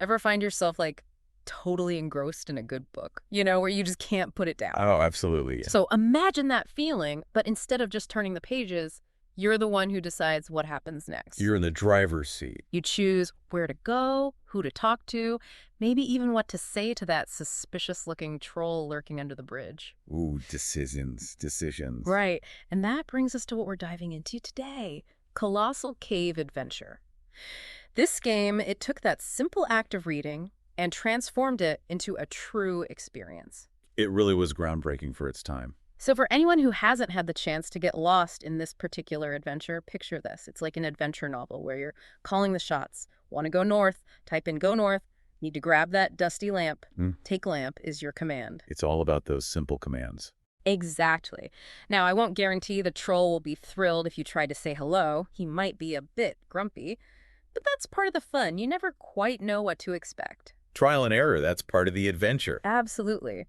Ever find yourself, like, totally engrossed in a good book, where you just can't put it down? Oh, absolutely. Yeah. So imagine that feeling, but instead of just turning the pages, you're the one who decides what happens next. You're in the driver's seat. You choose where to go, who to talk to, maybe even what to say to that suspicious-looking troll lurking under the bridge. Ooh, decisions. Right, and that brings us to what we're diving into today, Colossal Cave Adventure. This game, it took that simple act of reading and transformed it into a true experience. It really was groundbreaking for its time. So for anyone who hasn't had the chance to get lost in this particular adventure, picture this. It's like an adventure novel where you're calling the shots. Want to go north? Type in go north. Need to grab that dusty lamp. Take lamp is your command. It's all about those simple commands. Exactly. Now, I won't guarantee the troll will be thrilled if you try to say hello. He might be a bit grumpy. But that's part of the fun. You never quite know what to expect. Trial and error, that's part of the adventure. Absolutely.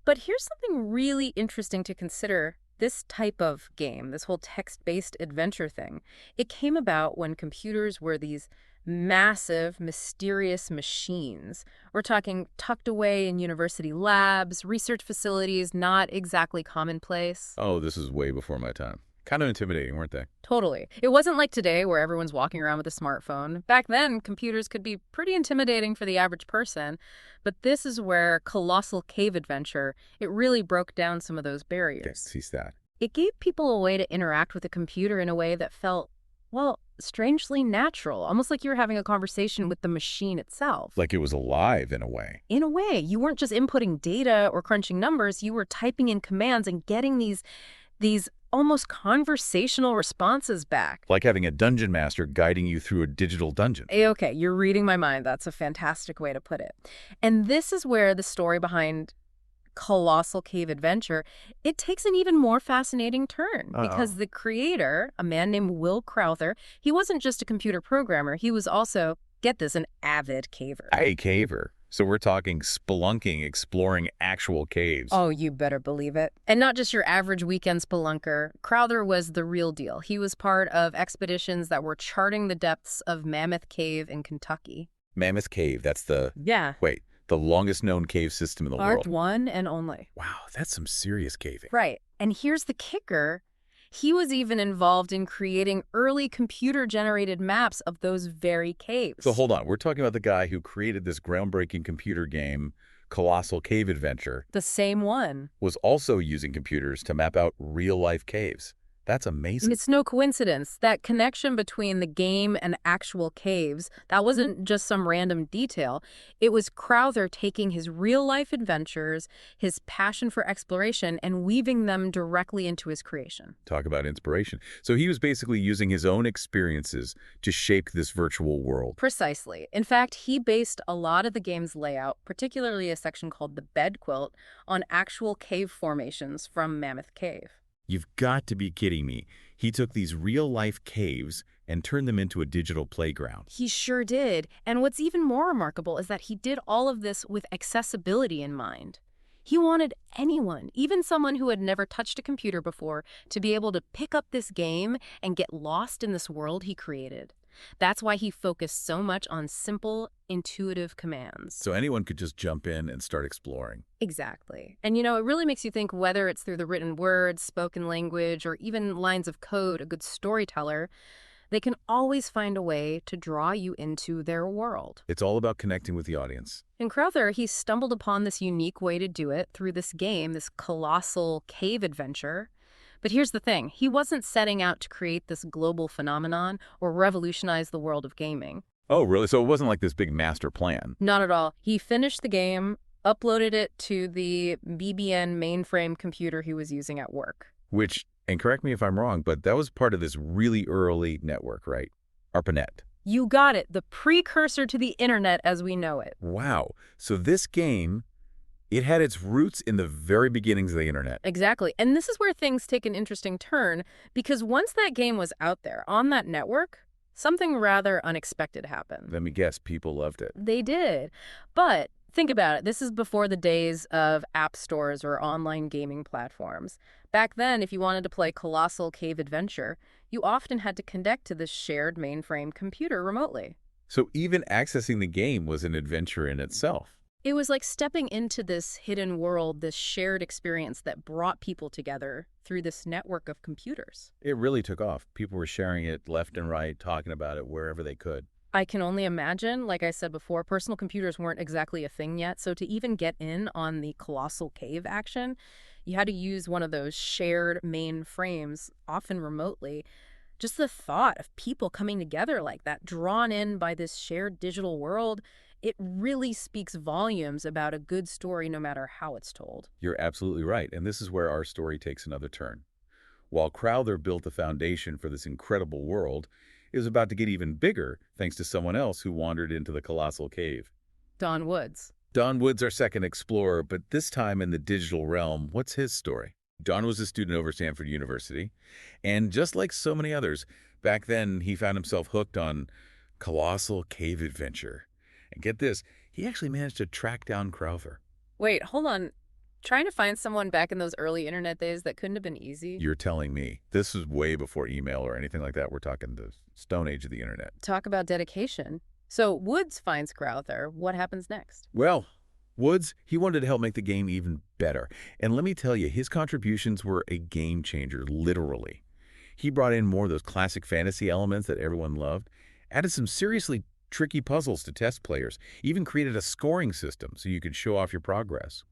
But here's something really interesting to consider. This type of game, this whole text-based adventure thing, it came about when computers were these massive, mysterious machines. We're talking tucked away in university labs, research facilities, not exactly commonplace. Oh, this is way before my time. Kind of intimidating, weren't they? Totally. It wasn't like today where everyone's walking around with a smartphone. Back then, computers could be pretty intimidating for the average person. But this is where Colossal Cave Adventure, it really broke down some of those barriers. Yes, see that. It gave people a way to interact with a computer in a way that felt, well, strangely natural, almost like you were having a conversation with the machine itself. Like it was alive in a way. In a way, you weren't just inputting data or crunching numbers, you were typing in commands and getting these almost conversational responses back. Like having a dungeon master guiding you through a digital dungeon. Okay, you're reading my mind. That's a fantastic way to put it. And this is where the story behind Colossal Cave Adventure, it takes an even more fascinating turn. Because the creator, a man named Will Crowther, he wasn't just a computer programmer. He was also, get this, an avid caver. A caver. So we're talking spelunking, exploring actual caves. Oh, you better believe it. And not just your average weekend spelunker. Crowther was the real deal. He was part of expeditions that were charting the depths of Mammoth Cave in Kentucky. Mammoth Cave, that's the... Yeah. Wait, the longest known cave system in the world. Part one and only. Wow, that's some serious caving. Right. And here's the kicker. He was even involved in creating early computer-generated maps of those very caves. So hold on, we're talking about the guy who created this groundbreaking computer game, Colossal Cave Adventure. The same one. Was also using computers to map out real-life caves. That's amazing. And it's no coincidence. That connection between the game and actual caves, that wasn't just some random detail. It was Crowther taking his real-life adventures, his passion for exploration, and weaving them directly into his creation. Talk about inspiration. So he was basically using his own experiences to shape this virtual world. Precisely. In fact, he based a lot of the game's layout, particularly a section called the bed quilt, on actual cave formations from Mammoth Cave. You've got to be kidding me. He took these real-life caves and turned them into a digital playground. He sure did. And what's even more remarkable is that he did all of this with accessibility in mind. He wanted anyone, even someone who had never touched a computer before, to be able to pick up this game and get lost in this world he created. That's why he focused so much on simple, intuitive commands. So anyone could just jump in and start exploring. Exactly. And it really makes you think whether it's through the written words, spoken language, or even lines of code, a good storyteller, they can always find a way to draw you into their world. It's all about connecting with the audience. In Crowther, he stumbled upon this unique way to do it through this game, this Colossal Cave Adventure. But here's the thing. He wasn't setting out to create this global phenomenon or revolutionize the world of gaming. Oh, really? So it wasn't like this big master plan? Not at all. He finished the game, uploaded it to the BBN mainframe computer he was using at work. Which, and correct me if I'm wrong, but that was part of this really early network, right? ARPANET. You got it. The precursor to the internet as we know it. Wow. So this game... it had its roots in the very beginnings of the internet. Exactly. And this is where things take an interesting turn, because once that game was out there on that network, something rather unexpected happened. Let me guess, people loved it. They did. But think about it. This is before the days of app stores or online gaming platforms. Back then, if you wanted to play Colossal Cave Adventure, you often had to connect to this shared mainframe computer remotely. So even accessing the game was an adventure in itself. It was like stepping into this hidden world, this shared experience that brought people together through this network of computers. It really took off. People were sharing it left and right, talking about it wherever they could. I can only imagine, like I said before, personal computers weren't exactly a thing yet, so to even get in on the Colossal Cave action, you had to use one of those shared mainframes, often remotely. Just the thought of people coming together like that, drawn in by this shared digital world, it really speaks volumes about a good story no matter how it's told. You're absolutely right, and this is where our story takes another turn. While Crowther built the foundation for this incredible world, it was about to get even bigger thanks to someone else who wandered into the Colossal Cave. Don Woods. Don Wood's our second explorer, but this time in the digital realm. What's his story? Don was a student over Stanford University, and just like so many others, back then he found himself hooked on Colossal Cave Adventure. And get this, he actually managed to track down Crowther. Wait, hold on. Trying to find someone back in those early internet days, that couldn't have been easy. You're telling me. This was way before email or anything like that. We're talking the Stone Age of the internet. Talk about dedication. So Woods finds Crowther. What happens next? Well, Woods, he wanted to help make the game even better. And let me tell you, his contributions were a game changer, literally. He brought in more of those classic fantasy elements that everyone loved, added some seriously tricky puzzles to test players, even created a scoring system so you could show off your progress.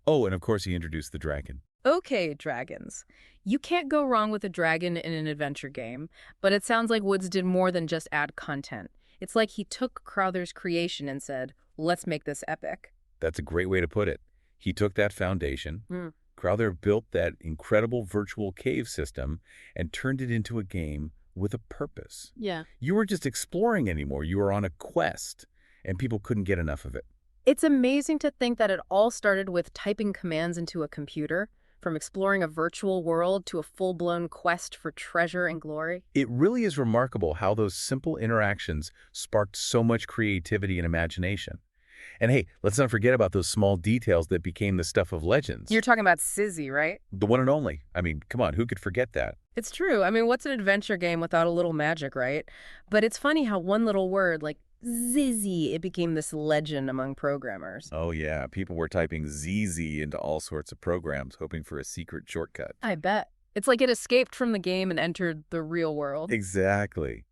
Oh, and of course he introduced the dragon. Okay, dragons. You can't go wrong with a dragon in an adventure game, but it sounds like Woods did more than just add content. It's like he took Crowther's creation and said, let's make this epic. That's a great way to put it. He took that foundation, Mm. Crowther built that incredible virtual cave system, and turned it into a game with a purpose. Yeah. You weren't just exploring anymore. You were on a quest, and people couldn't get enough of it. It's amazing to think that it all started with typing commands into a computer, from exploring a virtual world to a full-blown quest for treasure and glory. It really is remarkable how those simple interactions sparked so much creativity and imagination. And hey, let's not forget about those small details that became the stuff of legends. You're talking about Sizzy, right? The one and only. I mean, come on, who could forget that? It's true. I mean, what's an adventure game without a little magic, right? But it's funny how one little word, like Zizzy, it became this legend among programmers. Oh yeah, people were typing ZZ into all sorts of programs, hoping for a secret shortcut. I bet. It's like it escaped from the game and entered the real world. Exactly.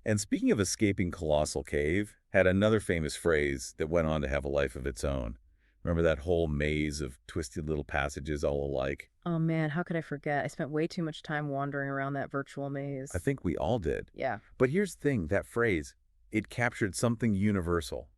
And speaking of escaping Colossal Cave, had another famous phrase that went on to have a life of its own. Remember that whole maze of twisted little passages all alike? Oh man, how could I forget? I spent way too much time wandering around that virtual maze. I think we all did. Yeah. But here's the thing, that phrase, it captured something universal.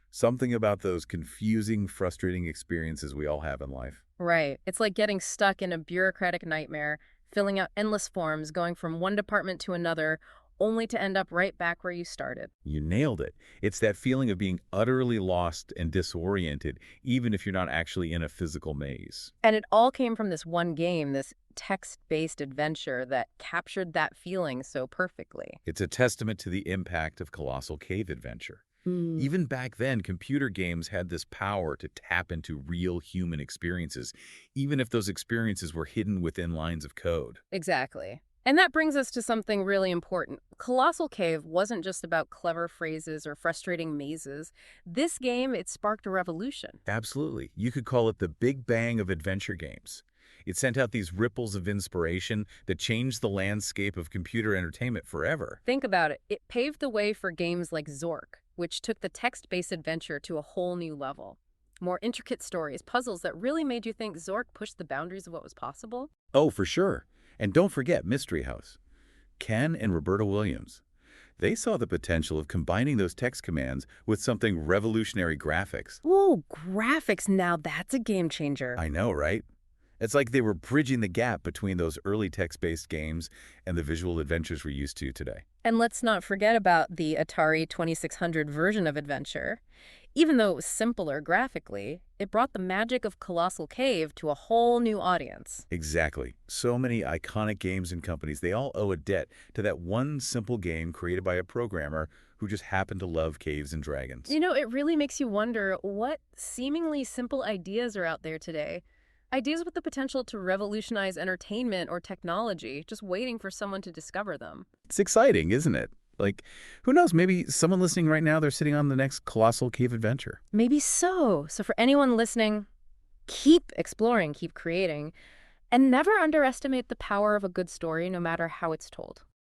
Something about those confusing, frustrating experiences we all have in life. Right. It's like getting stuck in a bureaucratic nightmare, filling out endless forms, going from one department to another, only to end up right back where you started. You nailed it. It's that feeling of being utterly lost and disoriented, even if you're not actually in a physical maze. And it all came from this one game, this text-based adventure that captured that feeling so perfectly. It's a testament to the impact of Colossal Cave Adventure. Even back then, computer games had this power to tap into real human experiences, even if those experiences were hidden within lines of code. Exactly. And that brings us to something really important. Colossal Cave wasn't just about clever phrases or frustrating mazes. This game, it sparked a revolution. Absolutely. You could call it the Big Bang of adventure games. It sent out these ripples of inspiration that changed the landscape of computer entertainment forever. Think about it. It paved the way for games like Zork, which took the text-based adventure to a whole new level. More intricate stories, puzzles that really made you think Zork pushed the boundaries of what was possible. Oh, for sure. And don't forget Mystery House. Ken and Roberta Williams. They saw the potential of combining those text commands with something revolutionary graphics. Ooh, graphics, now that's a game changer. I know, right? It's like they were bridging the gap between those early text-based games and the visual adventures we're used to today. And let's not forget about the Atari 2600 version of Adventure. Even though it was simpler graphically, it brought the magic of Colossal Cave to a whole new audience. Exactly. So many iconic games and companies, they all owe a debt to that one simple game created by a programmer who just happened to love caves and dragons. You know, it really makes you wonder what seemingly simple ideas are out there today. Ideas with the potential to revolutionize entertainment or technology, just waiting for someone to discover them. It's exciting, isn't it? Like, who knows, maybe someone listening right now, they're sitting on the next Colossal cave adventure. Maybe so. So for anyone listening, keep exploring, keep creating, and never underestimate the power of a good story, no matter how it's told.